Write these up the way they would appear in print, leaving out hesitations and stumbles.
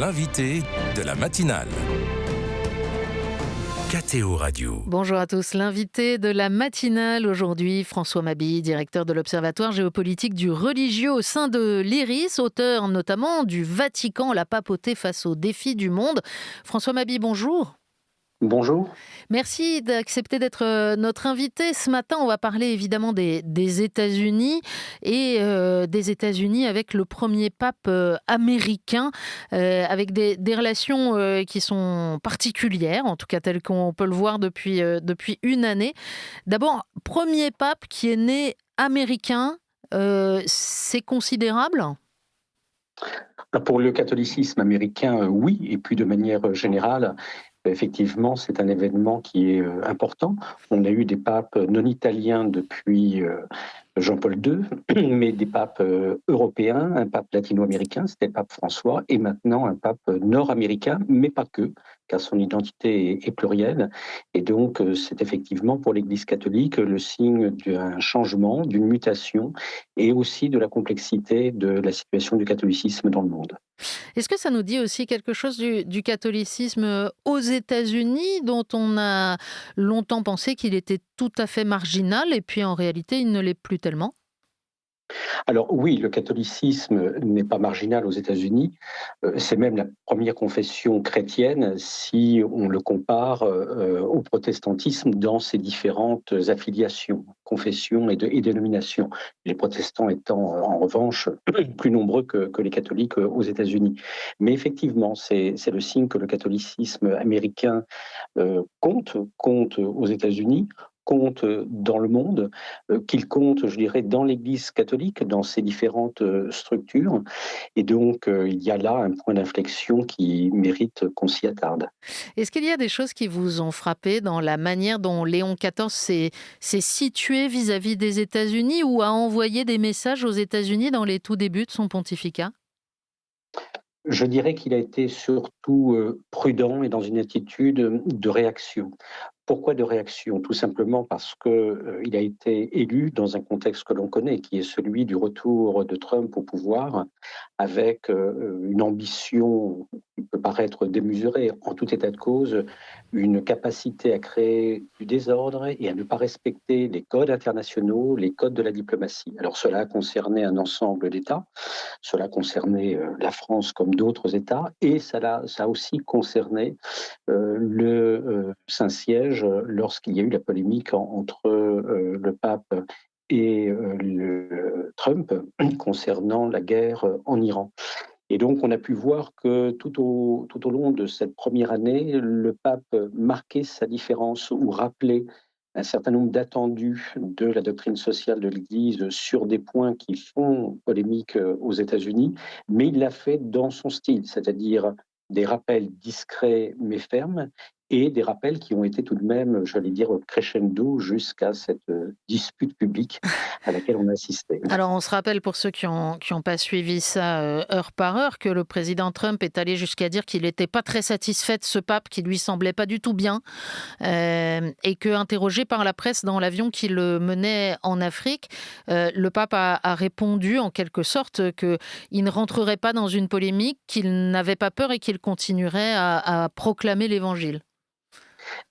l'invité de la matinale. KTO Radio. Bonjour à tous, l'invité de la matinale aujourd'hui, François Mabille, directeur de l'Observatoire géopolitique du religieux au sein de l'IRIS, auteur notamment du Vatican, la papauté face aux défis du monde. François Mabille, bonjour. Bonjour. Merci d'accepter d'être notre invité. Ce matin, on va parler évidemment des États-Unis et des États-Unis avec le premier pape américain, avec des relations qui sont particulières, en tout cas telles qu'on peut le voir depuis une année. D'abord, premier pape qui est né américain, c'est considérable ? Pour le catholicisme américain, oui, et puis de manière générale, effectivement, c'est un événement qui est important. On a eu des papes non italiens depuis Jean-Paul II, mais des papes européens, un pape latino-américain, c'était le pape François, et maintenant un pape nord-américain, mais pas que, car son identité est plurielle. Et donc, c'est effectivement pour l'Église catholique le signe d'un changement, d'une mutation, et aussi de la complexité de la situation du catholicisme dans le monde. Est-ce que ça nous dit aussi quelque chose du catholicisme aux États-Unis, dont on a longtemps pensé qu'il était tout à fait marginal, et puis en réalité, il ne l'est plus tellement ? Alors oui, le catholicisme n'est pas marginal aux États-Unis. C'est même la première confession chrétienne si on le compare au protestantisme dans ses différentes affiliations, confessions et dénominations. Les protestants étant en revanche plus nombreux que les catholiques aux États-Unis. Mais effectivement, c'est le signe que le catholicisme américain compte aux États-Unis, compte dans le monde, qu'il compte, je dirais, dans l'Église catholique, dans ses différentes structures. Et donc, il y a là un point d'inflexion qui mérite qu'on s'y attarde. Est-ce qu'il y a des choses qui vous ont frappé dans la manière dont Léon XIV s'est situé vis-à-vis des États-Unis ou a envoyé des messages aux États-Unis dans les tout débuts de son pontificat ? Je dirais qu'il a été surtout prudent et dans une attitude de réaction. Pourquoi de réaction ? Tout simplement parce qu'il a été élu dans un contexte que l'on connaît, qui est celui du retour de Trump au pouvoir, avec une ambition qui peut paraître démesurée, en tout état de cause, une capacité à créer du désordre et à ne pas respecter les codes internationaux, les codes de la diplomatie. Alors cela a concerné un ensemble d'États, cela a concerné la France comme d'autres États, et ça a aussi concerné le Saint-Siège lorsqu'il y a eu la polémique entre le pape et le Trump concernant la guerre en Iran. Et donc, on a pu voir que tout au long de cette première année, le pape marquait sa différence ou rappelait un certain nombre d'attendus de la doctrine sociale de l'Église sur des points qui font polémique aux États-Unis, mais il l'a fait dans son style, c'est-à-dire des rappels discrets mais fermes et des rappels qui ont été tout de même, j'allais dire, crescendo jusqu'à cette dispute publique à laquelle on a assisté. Alors, on se rappelle, pour ceux qui ont pas suivi ça heure par heure, que le président Trump est allé jusqu'à dire qu'il n'était pas très satisfait de ce pape qui lui semblait pas du tout bien, et que, interrogé par la presse dans l'avion qui le menait en Afrique, le pape a répondu en quelque sorte qu'il ne rentrerait pas dans une polémique, qu'il n'avait pas peur et qu'il continuerait à proclamer l'évangile.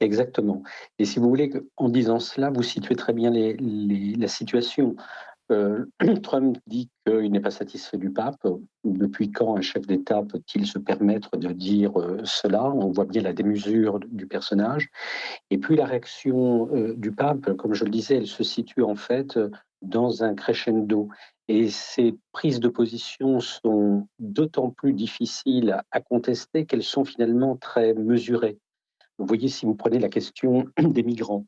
Exactement. Et si vous voulez, en disant cela, vous situez très bien la situation. Trump dit qu'il n'est pas satisfait du pape. Depuis quand un chef d'État peut-il se permettre de dire cela ? On voit bien la démesure du personnage. Et puis la réaction du pape, comme je le disais, elle se situe en fait dans un crescendo. Et ces prises de position sont d'autant plus difficiles à contester qu'elles sont finalement très mesurées. Vous voyez, si vous prenez la question des migrants,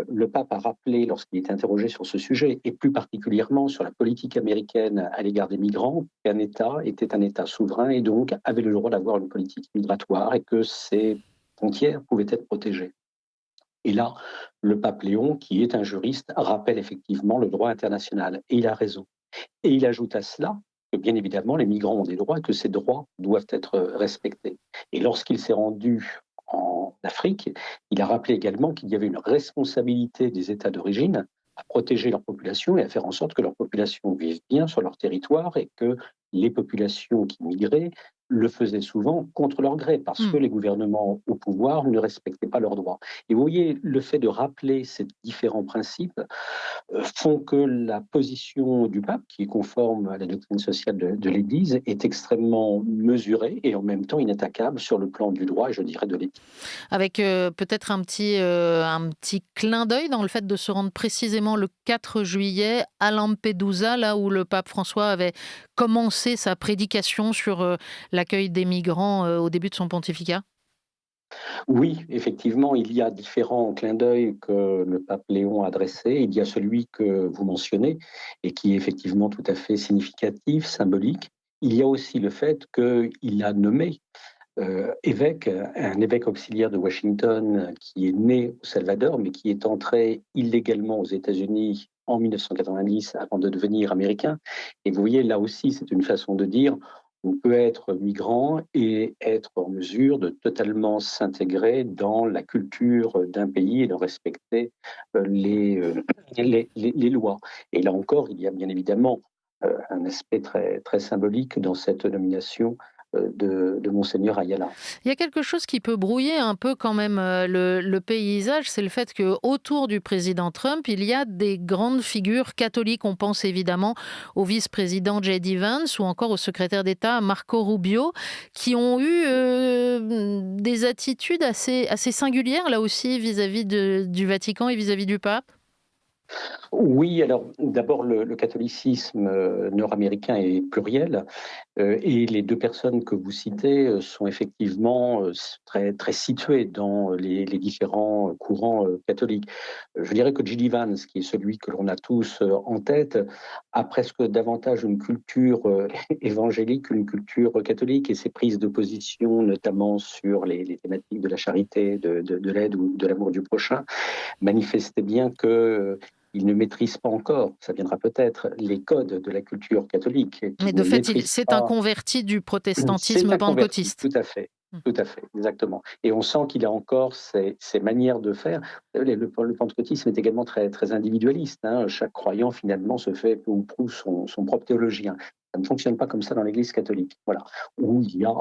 le pape a rappelé, lorsqu'il était interrogé sur ce sujet, et plus particulièrement sur la politique américaine à l'égard des migrants, qu'un État était un État souverain et donc avait le droit d'avoir une politique migratoire et que ses frontières pouvaient être protégées. Et là, le pape Léon, qui est un juriste, rappelle effectivement le droit international. Et il a raison. Et il ajoute à cela que, bien évidemment, les migrants ont des droits et que ces droits doivent être respectés. Et lorsqu'il s'est rendu en Afrique, il a rappelé également qu'il y avait une responsabilité des États d'origine à protéger leur population et à faire en sorte que leur population vive bien sur leur territoire et que les populations qui migraient le faisaient souvent contre leur gré, parce que Mmh. les gouvernements au pouvoir ne respectaient pas leurs droits. Et vous voyez, le fait de rappeler ces différents principes font que la position du pape, qui est conforme à la doctrine sociale de l'Église, est extrêmement mesurée et en même temps inattaquable sur le plan du droit et je dirais de l'éthique. Avec, peut-être un petit clin d'œil dans le fait de se rendre précisément le 4 juillet à Lampedusa, là où le pape François avait commencé sa prédication sur, l'accueil des migrants, au début de son pontificat? Oui, effectivement, il y a différents clins d'œil que le pape Léon a dressés. Il y a celui que vous mentionnez et qui est effectivement tout à fait significatif, symbolique. Il y a aussi le fait qu'il a nommé évêque, un évêque auxiliaire de Washington qui est né au Salvador, mais qui est entré illégalement aux États-Unis en 1990 avant de devenir américain. Et vous voyez, là aussi, c'est une façon de dire on peut être migrant et être en mesure de totalement s'intégrer dans la culture d'un pays et de respecter les lois. Et là encore, il y a bien évidemment un aspect très symbolique dans cette nomination de Monseigneur Ayala. Il y a quelque chose qui peut brouiller un peu quand même le paysage, c'est le fait qu'autour du président Trump, il y a des grandes figures catholiques. On pense évidemment au vice-président J.D. Vance ou encore au secrétaire d'État Marco Rubio, qui ont eu des attitudes assez singulières là aussi vis-à-vis du Vatican et vis-à-vis du pape. Oui, alors d'abord le catholicisme nord-américain est pluriel et les 2 personnes que vous citez, sont effectivement, très situées dans les différents courants, catholiques. Je dirais que J.D. Vance, qui est celui que l'on a tous, en tête, a presque davantage une culture, évangélique qu'une culture catholique et ses prises de position, notamment sur les thématiques de la charité, de l'aide ou de l'amour du prochain, manifestaient bien que, il ne maîtrise pas encore, ça viendra peut-être, les codes de la culture catholique, Mais qu'il de ne fait, maîtrise c'est un pas. converti du C'est protestantisme un converti, pentecôtiste. tout à fait, exactement. Et on sent qu'il a encore ces manières de faire. Vous savez, le pentecôtisme est également très individualiste, hein. Chaque croyant, finalement, se fait peu ou prou son propre théologien. Ça ne fonctionne pas comme ça dans l'Église catholique, voilà. Où il y a,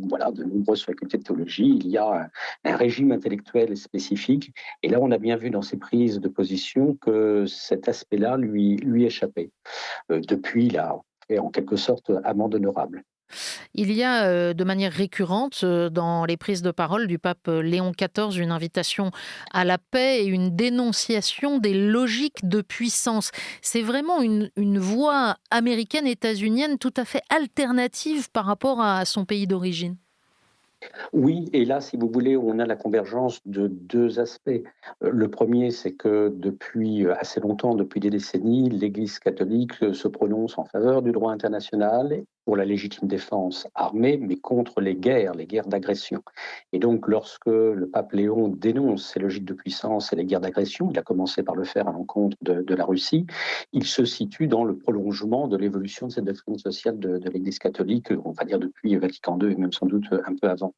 voilà, de nombreuses facultés de théologie, il y a un régime intellectuel spécifique. Et là, on a bien vu dans ses prises de position que cet aspect-là lui échappait. Depuis, il a fait en quelque sorte amende honorable. Il y a de manière récurrente dans les prises de parole du pape Léon XIV une invitation à la paix et une dénonciation des logiques de puissance. C'est vraiment une voix américaine, états-unienne tout à fait alternative par rapport à son pays d'origine. Oui, et là, si vous voulez, on a la convergence de 2 aspects. Le premier, c'est que depuis, assez longtemps, depuis des décennies, l'Église catholique, se prononce en faveur du droit international pour la légitime défense armée, mais contre les guerres d'agression. Et donc lorsque le pape Léon dénonce ces logiques de puissance et les guerres d'agression, il a commencé par le faire à l'encontre de la Russie, il se situe dans le prolongement de l'évolution de cette doctrine sociale de l'Église catholique, on va dire depuis Vatican II et même sans doute, un peu avant.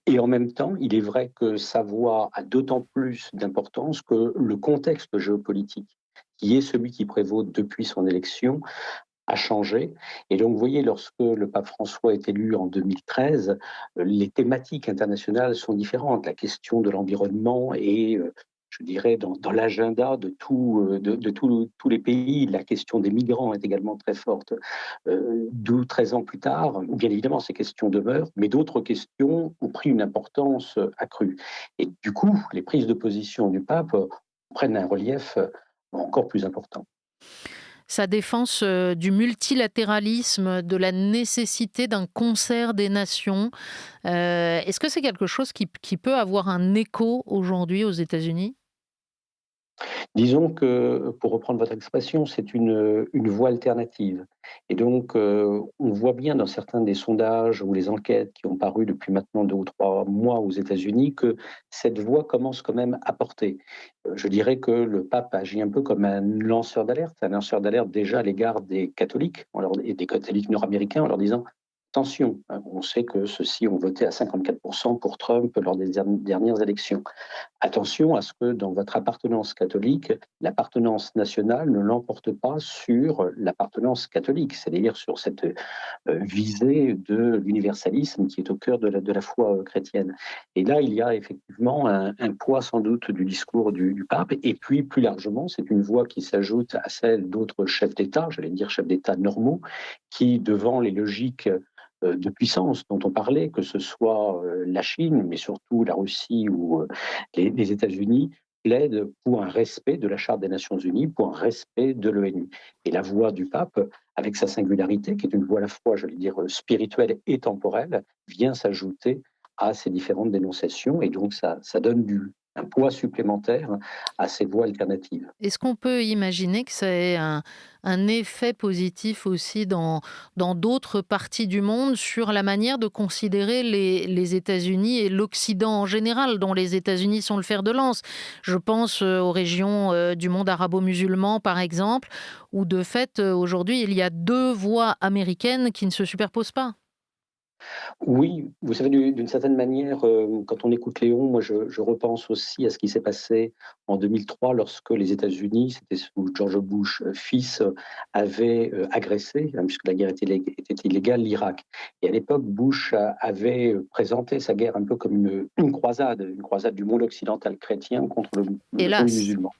Et en même temps, il est vrai que sa voix a d'autant plus d'importance que le contexte géopolitique, qui est celui qui prévaut depuis son élection, a changé. Et donc, vous voyez, lorsque le pape François est élu en 2013, les thématiques internationales sont différentes. La question de l'environnement est, je dirais, dans l'agenda de, tous les pays. La question des migrants est également très forte. 12, 13 ans plus tard, bien évidemment, ces questions demeurent, mais d'autres questions ont pris une importance accrue. Et du coup, les prises de position du pape prennent un relief encore plus important. Sa défense du multilatéralisme, de la nécessité d'un concert des nations, est-ce que c'est quelque chose qui peut avoir un écho aujourd'hui aux États-Unis? Disons que, pour reprendre votre expression, c'est une voie alternative et donc on voit bien dans certains des sondages ou les enquêtes qui ont paru depuis maintenant 2 ou 3 mois aux États-Unis que cette voie commence quand même à porter. Je dirais que le pape agit un peu comme un lanceur d'alerte déjà à l'égard des catholiques et des catholiques nord-américains en leur disant: Attention, on sait que ceux-ci ont voté à 54% pour Trump lors des dernières élections. Attention à ce que dans votre appartenance catholique, l'appartenance nationale ne l'emporte pas sur l'appartenance catholique, c'est-à-dire sur cette visée de l'universalisme qui est au cœur de la foi chrétienne. Et là, il y a effectivement un poids sans doute du discours du pape, et puis plus largement, c'est une voix qui s'ajoute à celle d'autres chefs d'État, j'allais dire chefs d'État normaux, qui, devant les logiques de puissance dont on parlait, que ce soit la Chine, mais surtout la Russie ou les États-Unis, plaident pour un respect de la Charte des Nations Unies, pour un respect de l'ONU. Et la voix du pape, avec sa singularité, qui est une voix à la fois, j'allais dire, spirituelle et temporelle, vient s'ajouter à ces différentes dénonciations, et donc ça donne un poids supplémentaire à ces voies alternatives. Est-ce qu'on peut imaginer que ça ait un effet positif aussi dans d'autres parties du monde sur la manière de considérer les États-Unis et l'Occident en général, dont les États-Unis sont le fer de lance? Je pense aux régions du monde arabo-musulman, par exemple, où de fait, aujourd'hui, il y a deux voix américaines qui ne se superposent pas. Oui, vous savez, d'une certaine manière, quand on écoute Léon, moi je repense aussi à ce qui s'est passé en 2003 lorsque les États-Unis, c'était sous George Bush fils, avaient agressé, puisque la guerre était illégale, l'Irak. Et à l'époque, Bush avait présenté sa guerre un peu comme une croisade du monde occidental chrétien contre le monde Hélas. musulman.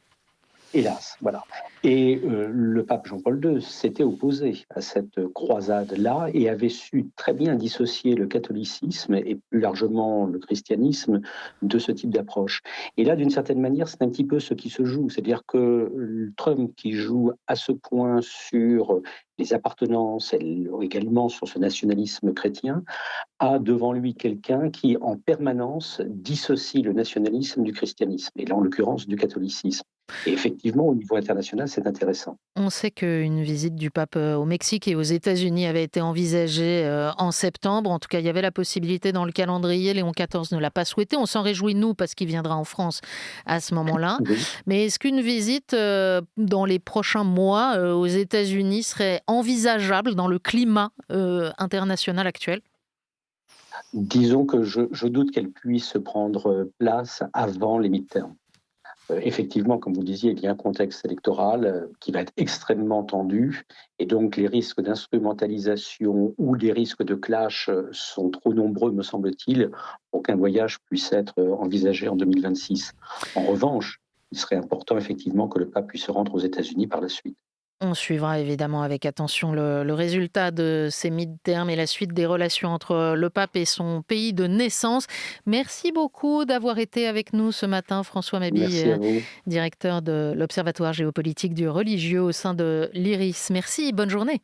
Hélas, voilà. Et le pape Jean-Paul II s'était opposé à cette croisade-là et avait su très bien dissocier le catholicisme et plus largement le christianisme de ce type d'approche. Et là, d'une certaine manière, c'est un petit peu ce qui se joue. C'est-à-dire que Trump, qui joue à ce point sur les appartenances et également sur ce nationalisme chrétien, a devant lui quelqu'un qui, en permanence, dissocie le nationalisme du christianisme, et là, en l'occurrence, du catholicisme. Et effectivement, au niveau international, c'est intéressant. On sait qu'une visite du pape au Mexique et aux États-Unis avait été envisagée en septembre. En tout cas, il y avait la possibilité dans le calendrier. Léon XIV ne l'a pas souhaité. On s'en réjouit, nous, parce qu'il viendra en France à ce moment-là. Oui. Mais est-ce qu'une visite dans les prochains mois aux États-Unis serait envisageable dans le climat international actuel? Disons que je doute qu'elle puisse prendre place avant les midterms. Effectivement, comme vous le disiez, il y a un contexte électoral qui va être extrêmement tendu, et donc les risques d'instrumentalisation ou les risques de clash sont trop nombreux, me semble-t-il, pour qu'un voyage puisse être envisagé en 2026. En revanche, il serait important effectivement que le pape puisse se rendre aux États-Unis par la suite. On suivra évidemment avec attention le résultat de ces midterms et la suite des relations entre le pape et son pays de naissance. Merci beaucoup d'avoir été avec nous ce matin, François Mabille, Merci à vous. directeur de l'Observatoire géopolitique du religieux au sein de l'IRIS. Merci, bonne journée.